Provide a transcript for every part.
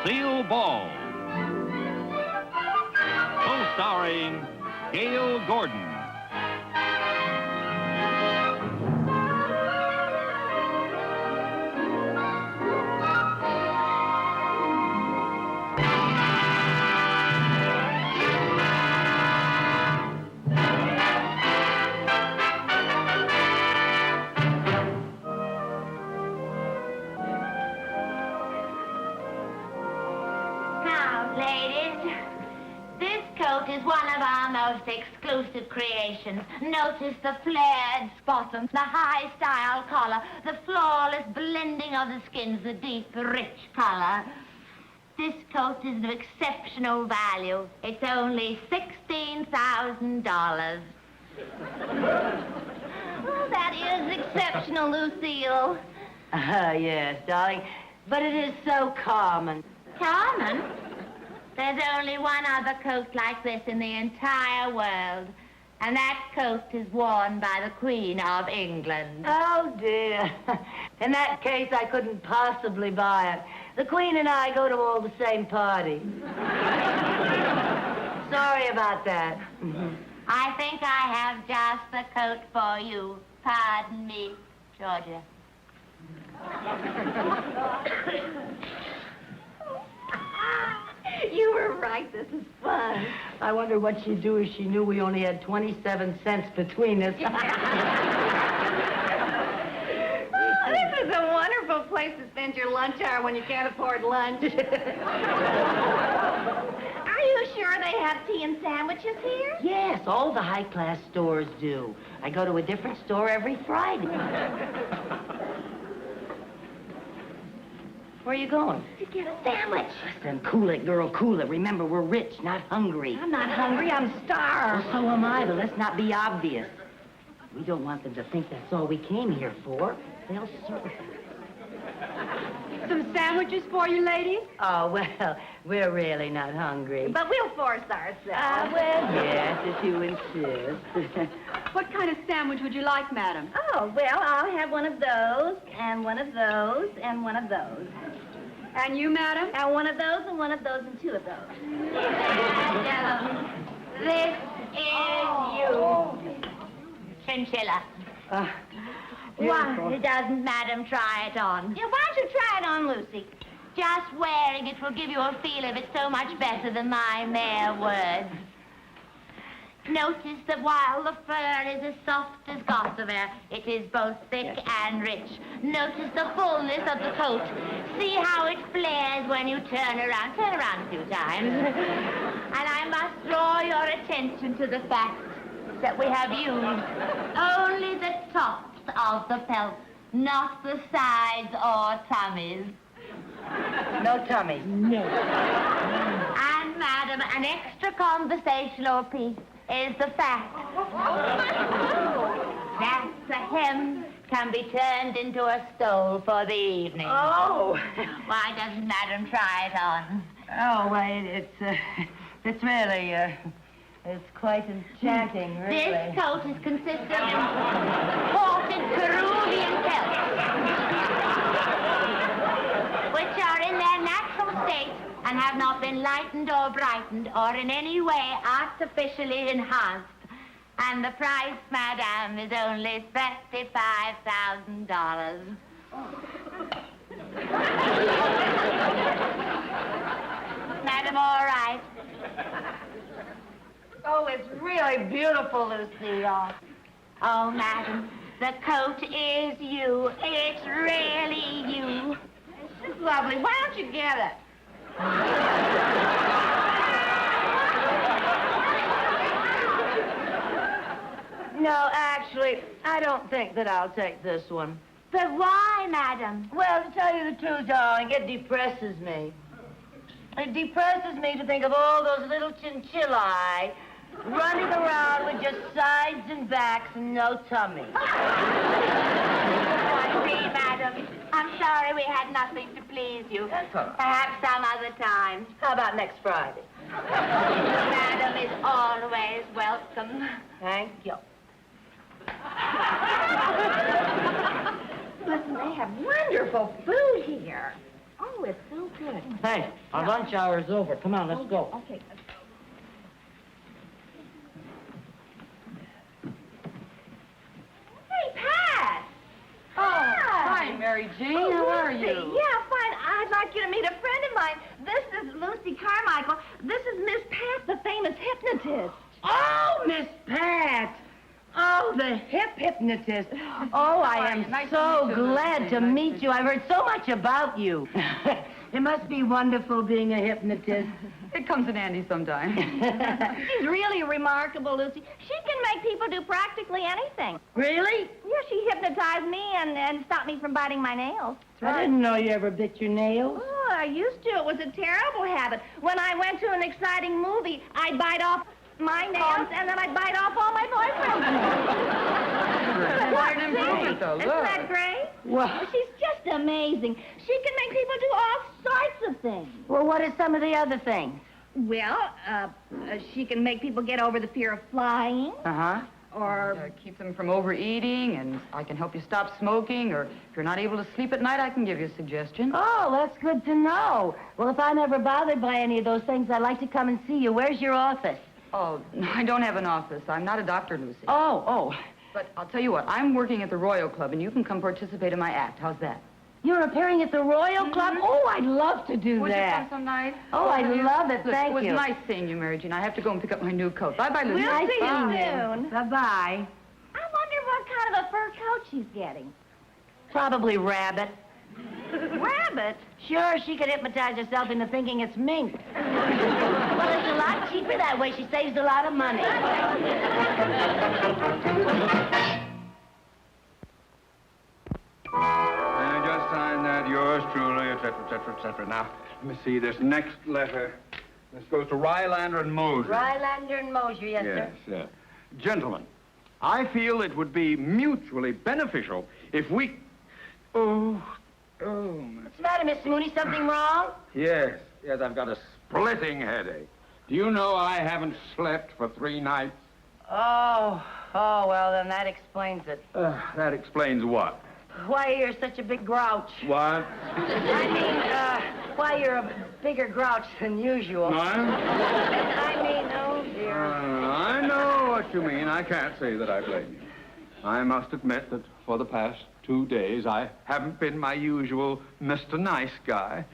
Lucille Ball. Co-starring Gail Gordon. Is one of our most exclusive creations. Notice the flared bottom, the high-style collar, the flawless blending of the skins, the deep, rich color. This coat is of exceptional value. It's only $16,000. Well, that is exceptional, Lucille. Yes, darling. But it is so common. Common? There's only one other coat like this in the entire world, and that coat is worn by the Queen of England. Oh, dear. In that case, I couldn't possibly buy it. The Queen and I go to all the same parties. Sorry about that. I think I have just the coat for you. Pardon me, Georgia. You were right. This is fun. I wonder what she'd do if she knew we only had 27 cents between us. Oh, this is a wonderful place to spend your lunch hour when you can't afford lunch. Are you sure they have tea and sandwiches here? Yes, all the high-class stores do. I go to a different store every Friday. Where are you going? To get a sandwich. Listen, cool it, girl, cool it. Remember, we're rich, not hungry. I'm not hungry, I'm starved. Well, so am I, but let's not be obvious. We don't want them to think that's all we came here for. They'll serve. Some sandwiches for you, ladies? Oh, well, we're really not hungry. But we'll force ourselves. Well, yes, if you insist. What kind of sandwich would you like, madam? Oh, well, I'll have one of those, and one of those, and one of those. And you, madam? And one of those, and one of those, and two of those. This is you. Chinchilla. Why doesn't Madam try it on? Yeah, why don't you try it on, Lucy? Just wearing it will give you a feel of it so much better than my mere words. Notice that while the fur is as soft as gossamer, it is both thick and rich. Notice the fullness of the coat. See how it flares when you turn around. Turn around a few times. And I must draw your attention to the fact that we have used only the tops of the pelt, not the sides or tummies. No tummies. No. And, madam, an extra conversational piece is the fact that the hem can be turned into a stole for the evening. Oh. Why doesn't madam try it on? Oh, well, it's really, it's quite enchanting, really. This coat is consistent of imported Peruvian pelts, which are in their natural state and have not been lightened or brightened or in any way artificially enhanced. And the price, madam, is only $35,000. Madam, all right. Oh, it's really beautiful, Lucille. Oh, madam, the coat is you. It's really you. It's lovely. Why don't you get it? No, actually, I don't think that I'll take this one. But why, madam? Well, to tell you the truth, darling, it depresses me. It depresses me to think of all those little chinchillae running around with just sides and backs and no tummy. I see, madam. I'm sorry we had nothing to please you. That's all right. Perhaps some other time. How about next Friday? Madam is always welcome. Thank you. Listen, they have wonderful food here. Oh, Oh, it's so good. Hey, our lunch hour is over. Come on, let's go. Okay. Hey, Pat! Oh, hi, Mary Jane. How are Lucy. you? Yeah, fine. I'd like you to meet a friend of mine. This is Lucy Carmichael. This is Miss Pat, the famous hypnotist. Oh, Miss Pat! Oh, the hypnotist. Oh, I am Nice to so meet you, glad Lucy. to meet you. I've heard so much about you. It must be wonderful being a hypnotist. It comes in handy sometimes. She's really remarkable, Lucy. She can make people do practically anything. Really? Yeah, she hypnotized me and stopped me from biting my nails. I didn't know you ever bit your nails. Oh, I used to. It was a terrible habit. When I went to an exciting movie, I'd bite off my nails, and then I'd bite off all my boyfriend's nails. Quite an improvement, though. Isn't Look. that great? Well, She's just amazing. She can make people do all sorts of things. well, what are some of the other things? Well, she can make people get over the fear of flying, Uh-huh. or... Keep them from overeating, and I can help you stop smoking, or if you're not able to sleep at night, I can give you a suggestion. Oh, that's good to know. Well, if I'm ever bothered by any of those things, I'd like to come and see you. Where's your office? Oh, I don't have an office. I'm not a doctor, Lucy. Oh. But I'll tell you what, I'm working at the Royal Club, and you can come participate in my act. How's that? You're appearing at the Royal Club? Oh, I'd love to do Would you come that. some night? Oh, I'd love it. Look, Thank it was you. nice seeing you, Mary Jane. I have to go and pick up my new coat. Bye-bye, Lucy. We'll see you soon. Bye-bye. I wonder what kind of a fur coat she's getting. Probably rabbit. Rabbit? Sure, she could hypnotize herself into thinking it's mink. Well, it's a lot cheaper that way. She saves a lot of money. I just signed that, yours truly, etc., etc., etc. Now, let me see this next letter. This goes to Rylander and Moser. Rylander and Mosier, yes, Yes, sir. yes. Gentlemen, I feel it would be mutually beneficial if we... Oh, What's the matter, Mr. Mooney? Something wrong? yes, I've got a splitting headache. Do you know I haven't slept for 3 nights? Oh, well, then that explains it. That explains what? Why you're such a big grouch. What? I mean, why you're a bigger grouch than usual. No? I mean, oh, dear. I know what you mean. I can't say that I blame you. I must admit that for the past 2 days, I haven't been my usual Mr. Nice Guy.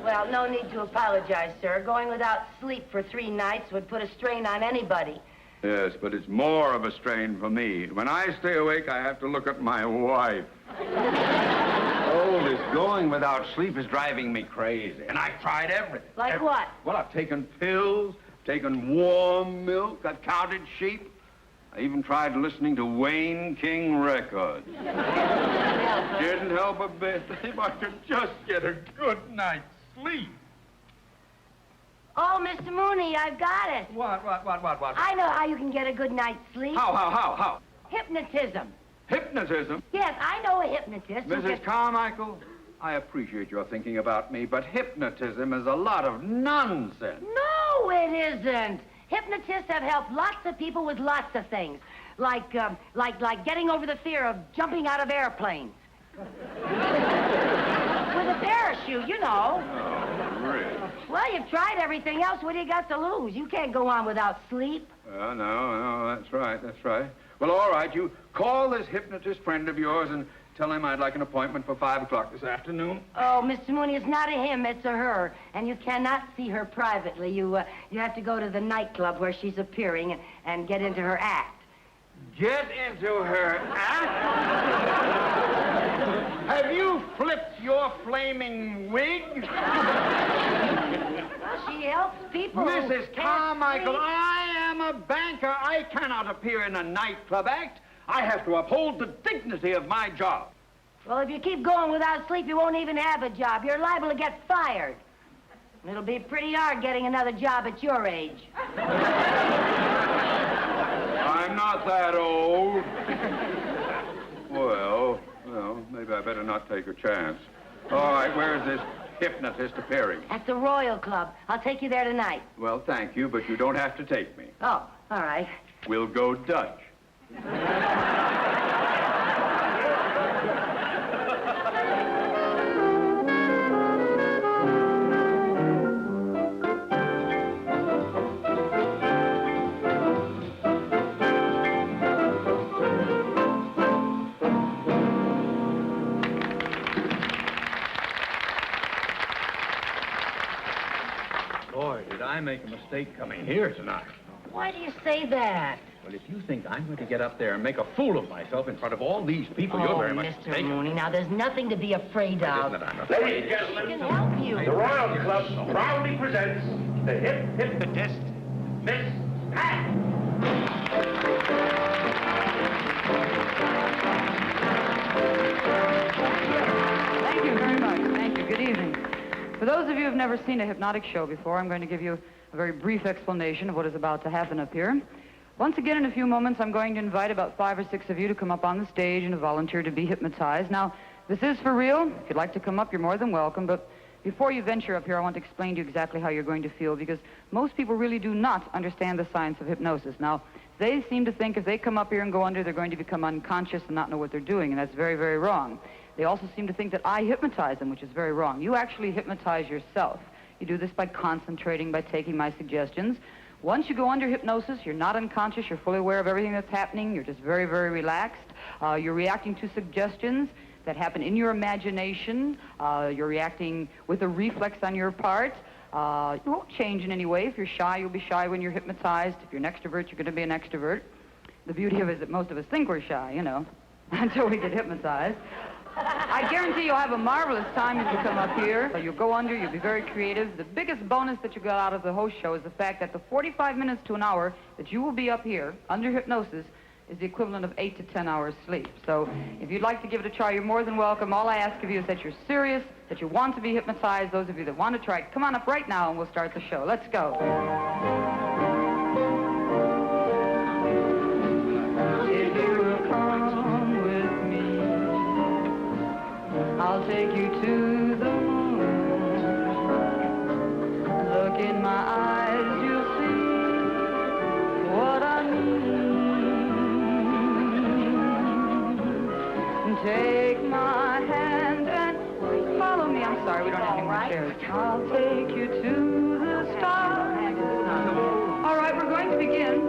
Well, no need to apologize, sir. Going without sleep for 3 nights would put a strain on anybody. Yes, but it's more of a strain for me. When I stay awake, I have to look at my wife. Oh, this going without sleep is driving me crazy. And I've tried everything. Like what? Well, I've taken pills, taken warm milk, I've counted sheep. I even tried listening to Wayne King records. Didn't help a bit. If I could just get a good night's sleep. Oh, Mr. Mooney, I've got it. What? I know how you can get a good night's sleep. How? Hypnotism. Hypnotism? Yes, I know a hypnotist. who Mrs. can- Carmichael, I appreciate your thinking about me, but hypnotism is a lot of nonsense. No, it isn't. Hypnotists have helped lots of people with lots of things, like getting over the fear of jumping out of airplanes. With a parachute, you know. Oh, really? Well, you've tried everything else. What do you got to lose? You can't go on without sleep. No, that's right. Well, all right, you call this hypnotist friend of yours and tell him I'd like an appointment for 5 o'clock this afternoon. Oh, Mr. Mooney, it's not a him, it's a her. And you cannot see her privately. You have to go to the nightclub where she's appearing and get into her act. Get into her act? Have you flipped your flaming wig? She helps people. who Mrs. can't Carmichael, sleep. I am a banker. I cannot appear in a nightclub act. I have to uphold the dignity of my job. Well, if you keep going without sleep, you won't even have a job. You're liable to get fired. It'll be pretty hard getting another job at your age. I'm not that old. Well, maybe I better not take a chance. All right, where is this hypnotist appearing? At the Royal Club. I'll take you there tonight. Well, thank you, but you don't have to take me. Oh, all right. We'll go Dutch. Boy, did I make a mistake coming here tonight. Why do you say that? Well, if you think I'm going to get up there and make a fool of myself in front of all these people, you're very much Mr. mistaken. Mooney, now there's nothing to be afraid of. Isn't it? I'm Ladies afraid. and gentlemen, I can help you. the Royal Club proudly presents the hypnotist, Miss Pat. Thank you very much. Thank you. Good evening. For those of you who have never seen a hypnotic show before, I'm going to give you a very brief explanation of what is about to happen up here. Once again, in a few moments, I'm going to invite about 5 or 6 of you to come up on the stage and to volunteer to be hypnotized. Now, this is for real. If you'd like to come up, you're more than welcome. But before you venture up here, I want to explain to you exactly how you're going to feel, because most people really do not understand the science of hypnosis. Now, they seem to think if they come up here and go under, they're going to become unconscious and not know what they're doing, and that's very, very wrong. They also seem to think that I hypnotize them, which is very wrong. You actually hypnotize yourself. You do this by concentrating, by taking my suggestions. Once you go under hypnosis, you're not unconscious. You're fully aware of everything that's happening. You're just very, very relaxed. You're reacting to suggestions that happen in your imagination. You're reacting with a reflex on your part. You won't change in any way. If you're shy, you'll be shy when you're hypnotized. If you're an extrovert, you're going to be an extrovert. The beauty of it is that most of us think we're shy, you know, until we get hypnotized. I guarantee you'll have a marvelous time if you come up here. You'll go under, you'll be very creative. The biggest bonus that you got out of the whole show is the fact that the 45 minutes to an hour that you will be up here under hypnosis is the equivalent of 8 to 10 hours sleep. So if you'd like to give it a try, you're more than welcome. All I ask of you is that you're serious, that you want to be hypnotized. Those of you that want to try it, come on up right now and we'll start the show. Let's go. If you will come with me, I'll take you to the moon. Look in my eyes, you'll see what I mean. Take my hand and follow me. I'm sorry, we don't have any more chairs. I'll take you to the stars. All right, we're going to begin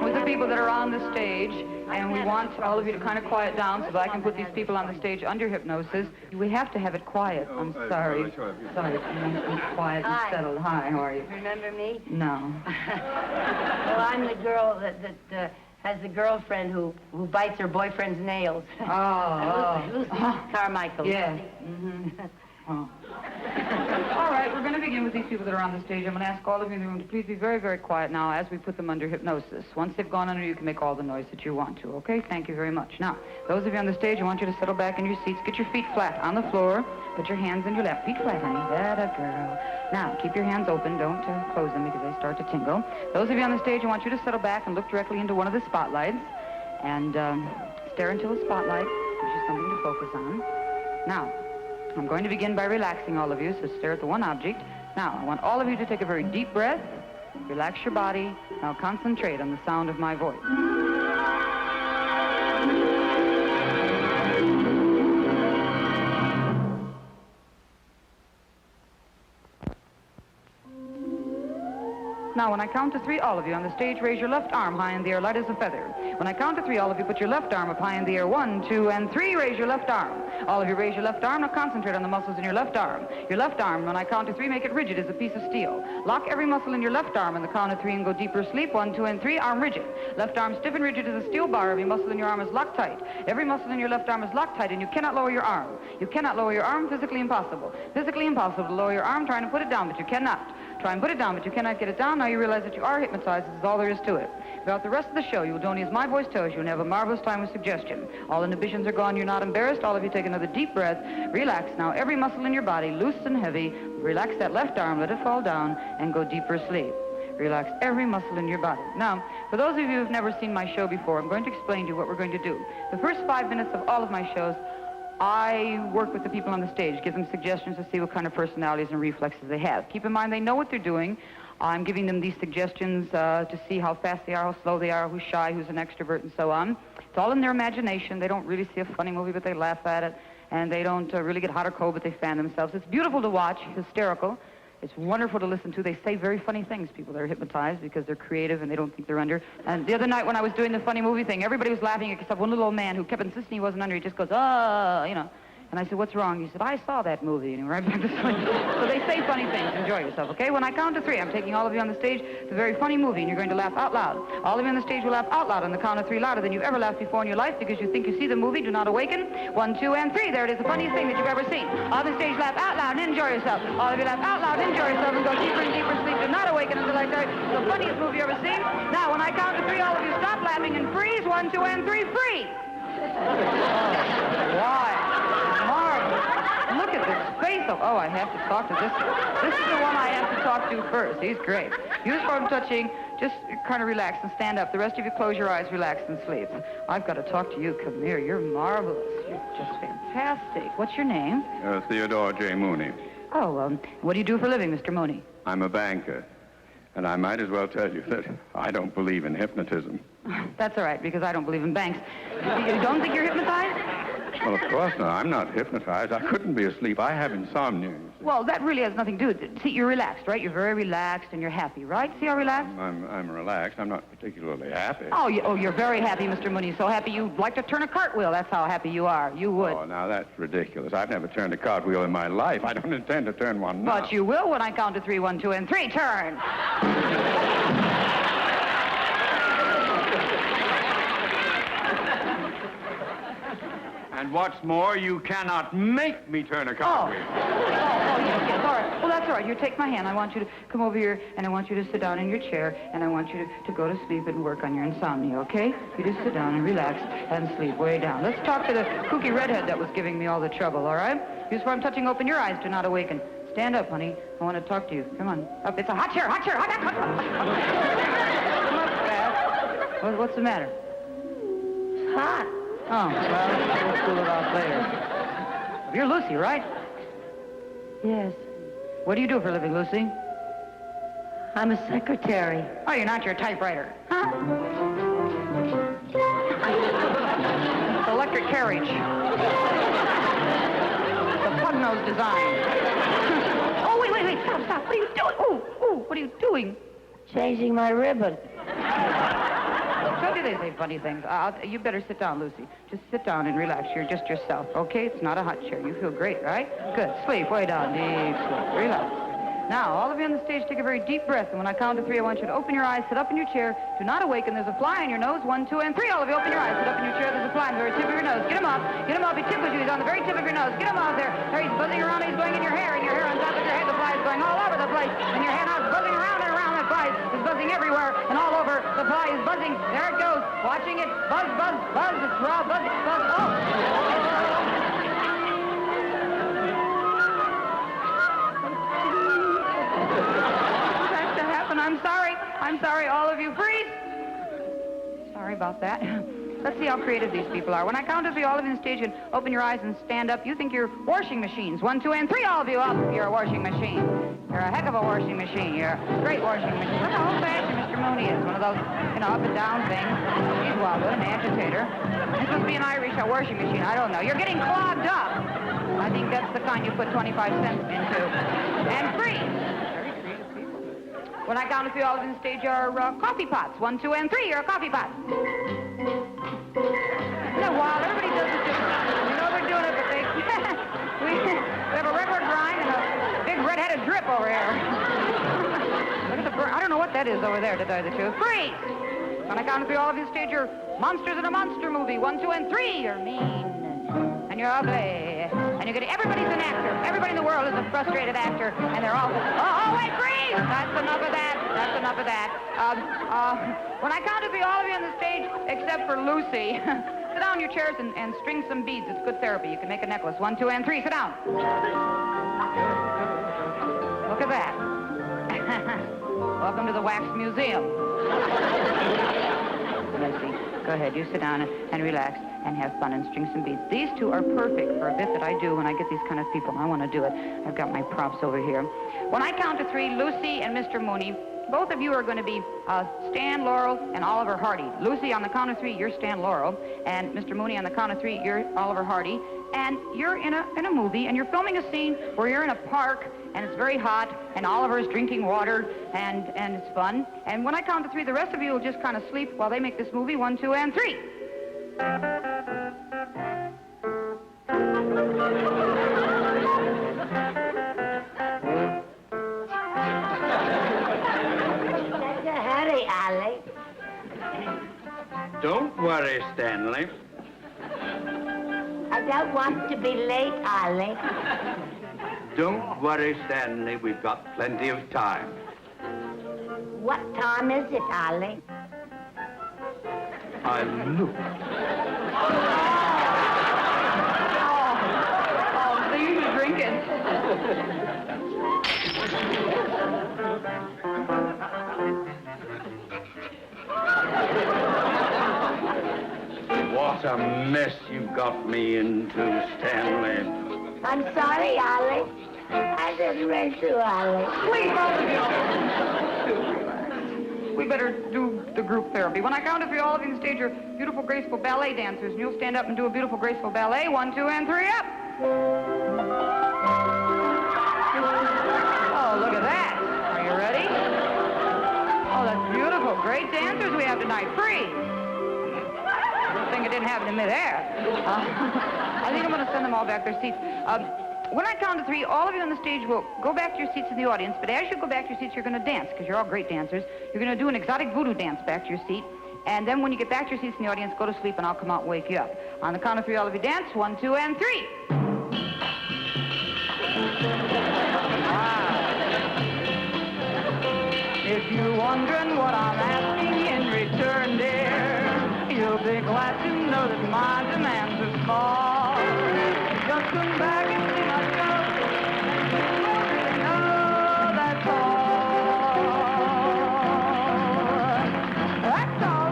with the people that are on the stage, and we want all of you to kind of quiet down so that I can put these people on the stage under hypnosis. We have to have it quiet. I'm sorry. Sorry, be quiet and settled. Hi, how are you? Remember me? No. Well, I'm the girl that has the girlfriend who bites her boyfriend's nails. Lucy Carmichael. Yeah. Mm-hmm. Oh. All right, we're going to begin with these people that are on the stage. I'm going to ask all of you in the room to please be very, very quiet now as we put them under hypnosis. Once they've gone under, you can make all the noise that you want to, okay? Thank you very much. Now, those of you on the stage, I want you to settle back in your seats. Get your feet flat on the floor. Put your hands in your lap. Feet flat, honey. That girl. Now, keep your hands open. Don't close them because they start to tingle. Those of you on the stage, I want you to settle back and look directly into one of the spotlights and stare into the spotlight. Gives you something to focus on. Now, I'm going to begin by relaxing all of you, so stare at the one object. Now, I want all of you to take a very deep breath, relax your body. Now concentrate on the sound of my voice. Now, when I count to 3, all of you on the stage, raise your left arm high in the air, light as a feather. When I count to 3, all of you put your left arm up high in the air. 1, 2, and 3, raise your left arm. All of you raise your left arm. Now concentrate on the muscles in your left arm. Your left arm, when I count to 3, make it rigid as a piece of steel. Lock every muscle in your left arm on the count of 3 and go deeper asleep. 1, 2, and 3, arm rigid. Left arm stiff and rigid as a steel bar. Every muscle in your arm is locked tight. Every muscle in your left arm is locked tight, and you cannot lower your arm. You cannot lower your arm. Physically impossible. Physically impossible to lower your arm. Trying to put it down, but you cannot. Try and put it down, but you cannot get it down. Now you realize that you are hypnotized. This is all there is to it. Throughout the rest of the show, you will do only as my voice tells you and have a marvelous time with suggestion. All inhibitions are gone. You're not embarrassed. All of you take another deep breath. Relax. Now every muscle in your body, loose and heavy. Relax that left arm. Let it fall down and go deeper asleep. Relax every muscle in your body. Now, for those of you who have never seen my show before, I'm going to explain to you what we're going to do. The first 5 minutes of all of my shows, I work with the people on the stage, give them suggestions to see what kind of personalities and reflexes they have. Keep in mind, they know what they're doing. I'm giving them these suggestions to see how fast they are, how slow they are, who's shy, who's an extrovert, and so on. It's all in their imagination. They don't really see a funny movie, but they laugh at it. And they don't really get hot or cold, but they fan themselves. It's beautiful to watch, hysterical. It's wonderful to listen to. They say very funny things, people that are hypnotized, because they're creative and they don't think they're under. And the other night when I was doing the funny movie thing, everybody was laughing except one little old man who kept insisting he wasn't under. He just goes, you know. And I said, what's wrong? He said, I saw that movie. And he went right back to sleep. So they say funny things. Enjoy yourself, okay? When I count to 3, I'm taking all of you on the stage. It's a very funny movie, and you're going to laugh out loud. All of you on the stage will laugh out loud on the count of 3, louder than you've ever laughed before in your life because you think you see the movie. Do not awaken. 1, 2, and 3. There it is, the funniest thing that you've ever seen. All the stage, laugh out loud and enjoy yourself. All of you laugh out loud and enjoy yourself and go deeper and deeper sleep. Do not awaken until I tell you the funniest movie you've ever seen. Now, when I count to 3, all of you stop laughing and freeze. 1, 2, and 3, free. Why? Marvelous. Look at this face. Oh, I have to talk to this. This is the one I have to talk to first. He's great. Use phone touching. Just kind of relax and stand up. The rest of you close your eyes, relax, and sleep. I've got to talk to you. Come here. You're marvelous. You're just fantastic. What's your name? Theodore J. Mooney. Oh, what do you do for a living, Mr. Mooney? I'm a banker. And I might as well tell you that I don't believe in hypnotism. That's all right, because I don't believe in banks. You don't think you're hypnotized? Well, of course not. I'm not hypnotized. I couldn't be asleep. I have insomnia. Well, that really has nothing to do with it. See, you're relaxed, right? You're very relaxed and you're happy, right? See how relaxed? I'm relaxed. I'm not particularly happy. Oh, you're very happy, Mr. Mooney. So happy you'd like to turn a cartwheel. That's how happy you are. You would. Oh, now that's ridiculous. I've never turned a cartwheel in my life. I don't intend to turn one now. But you will when I count to 3, 1, 2, and 3. Turn. And what's more, you cannot make me turn a cartwheel. Yes, all right. Well, that's all right. You take my hand. I want you to come over here, and I want you to sit down in your chair, and I want you to go to sleep and work on your insomnia, okay? You just sit down and relax and sleep way down. Let's talk to the kooky redhead that was giving me all the trouble, all right? Use where I'm touching, open your eyes. Do not awaken. Stand up, honey. I want to talk to you. Come on. Up. It's a hot chair, hot chair. Hot. Come up fast. What's the matter? It's hot. Oh, well, we'll cool it off later. You're Lucy, right? Yes. What do you do for a living, Lucy? I'm a secretary. Oh, you're not your typewriter. Huh? It's electric carriage. The pug-nose design. Oh, wait. Stop. What are you doing? Oh, what are you doing? Changing my ribbon. How do they say funny things? You better sit down, Lucy. Just sit down and relax. You're just yourself, okay? It's not a hot chair. You feel great, right? Good. Sleep. Way down. Deep sleep. Relax. Now, all of you on the stage, take a very deep breath. And when I count to 3, I want you to open your eyes, sit up in your chair. Do not awaken. There's a fly on your nose. 1, 2, and 3. All of you, open your eyes, sit up in your chair. There's a fly on the very tip of your nose. Get him up. Get him up. He tickles you. He's on the very tip of your nose. Get him out there. There, he's buzzing around. He's going in your hair. And your hair on top of your head. The fly is going all over the place. And your head now is buzzing around and around. The fly is buzzing everywhere and all over. The fly is buzzing. There it goes. Watching it. Buzz, buzz, buzz. It's raw. Buzz, buzz. Oh. I'm sorry, all of you. Freeze! Sorry about that. Let's see how creative these people are. When I count to 3, all of you on stage, and open your eyes and stand up. You think you're washing machines. 1, 2, and 3, all of you up. You're a washing machine. You're a heck of a washing machine. You're a great washing machine. Look how old-fashioned Mr. Mooney is. One of those, up and down things. He's wild, an agitator. This must be an Irish washing machine. I don't know. You're getting clogged up. I think that's the kind you put 25 cents into. And freeze! When I count to 3, all of you on stage are coffee pots. 1, 2, and 3, you're a coffee pot. Isn't that wild? Everybody does it different. You know they're doing it, but they... we have a record grind and a big red-headed drip over here. Look at the... I don't know what that is over there, to tell you the truth. Freeze! When I count to 3, all of you on stage are monsters in a monster movie. 1, 2, and 3, you're mean. And you're ugly. And you're getting... Everybody's an actor. Everybody in the world is a frustrated actor. And they're all... Oh, wait, freeze! That's enough of that. That's enough of that. When I count to 3, all of you on the stage, except for Lucy, sit down in your chairs and string some beads. It's good therapy. You can make a necklace. 1, 2, and 3. Sit down. Look at that. Welcome to the Wax Museum. Lucy, go ahead. You sit down and relax and have fun and string some beads. These two are perfect for a bit that I do when I get these kind of people. I want to do it. I've got my props over here. When I count to 3, Lucy and Mr. Mooney, both of you are going to be Stan Laurel and Oliver Hardy. Lucy, on the count of 3, you're Stan Laurel. And Mr. Mooney, on the count of 3, you're Oliver Hardy. And you're in a movie, and you're filming a scene where you're in a park, and it's very hot, and Oliver's drinking water, and it's fun. And when I count to 3, the rest of you will just kind of sleep while they make this movie. 1, 2, and 3. Don't worry, Stanley. I don't want to be late, Ollie. Don't worry, Stanley. We've got plenty of time. What time is it, Ollie? I look. Oh, so you were drinking. What a mess you've got me into, Stanley. I'm sorry, Ollie. I didn't mean to, Ollie. Please, both of you. We better do the group therapy. When I count to three, all of you can stage your beautiful, graceful ballet dancers, and you'll stand up and do a beautiful, graceful ballet. 1, 2, and 3, up. Oh, look at that. Are you ready? Oh, that's beautiful. Great dancers we have tonight. Freeze. Good thing it didn't happen in midair. I think I'm going to send them all back their seats. When I count to 3, all of you on the stage will go back to your seats in the audience, but as you go back to your seats, you're going to dance, because you're all great dancers. You're going to do an exotic voodoo dance back to your seat, and then when you get back to your seats in the audience, go to sleep, and I'll come out and wake you up. On the count of 3, all of you dance. 1, 2, and 3. Wow. If you're wondering what I'm asking in return, dear, you'll be glad to know that my demands are small. Just come back and see my show, and you'll really know that's all. That's all.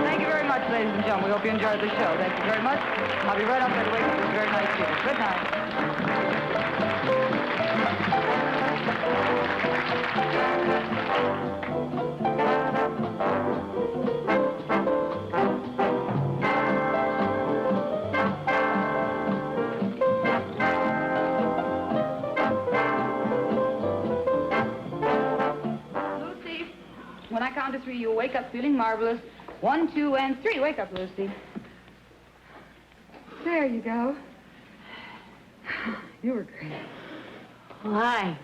Thank you very much, ladies and gentlemen. We hope you enjoyed the show. Thank you very much. I'll be right up there to wake up this very nice people. Good night. When I count to 3, you'll wake up feeling marvelous. 1, 2, and 3. Wake up, Lucy. There you go. You were great. Why?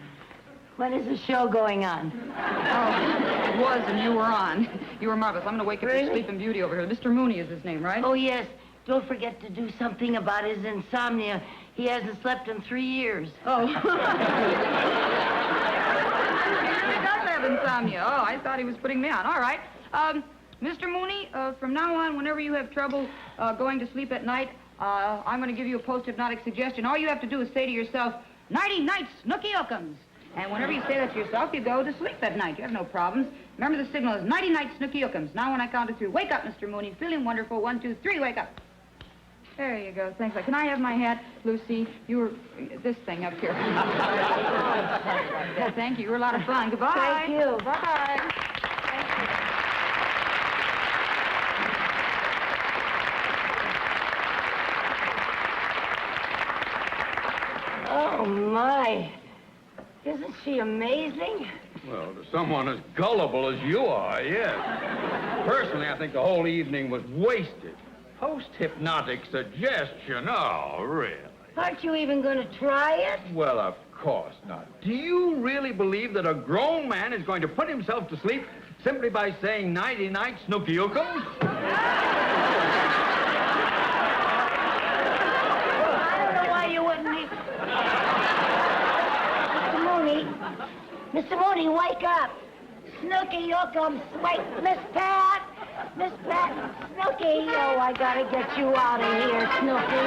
When is the show going on? Oh, it was, and you were on. You were marvelous. I'm going to wake up your sleeping beauty over here. Mr. Mooney is his name, right? Oh, yes. Don't forget to do something about his insomnia. He hasn't slept in 3 years. Oh. He does have insomnia. Oh, I thought he was putting me on. All right. Mr. Mooney, from now on, whenever you have trouble going to sleep at night, I'm going to give you a post-hypnotic suggestion. All you have to do is say to yourself, "Nighty night, Snooky Ookums." And whenever you say that to yourself, you go to sleep at night. You have no problems. Remember, the signal is "Nighty night, Snooky Ookums." Now, when I count to 3, wake up, Mr. Mooney. Feeling wonderful. 1, 2, 3, wake up. There you go. Thanks. Can I have my hat, Lucy? You were this thing up here. Thank you. You were a lot of fun. Goodbye. Thank you. Bye-bye. Oh, my. Isn't she amazing? Well, to someone as gullible as you are, yes. Personally, I think the whole evening was wasted. Post-hypnotic suggestion, oh, really? Aren't you even going to try it? Well, of course not. Do you really believe that a grown man is going to put himself to sleep simply by saying "Nighty night, Snooky Ookums"? I don't know why you wouldn't be... Mr. Mooney, wake up. Snooky Ookums, wait, Miss Pat, Snooky. Oh, I gotta get you out of here, Snooky.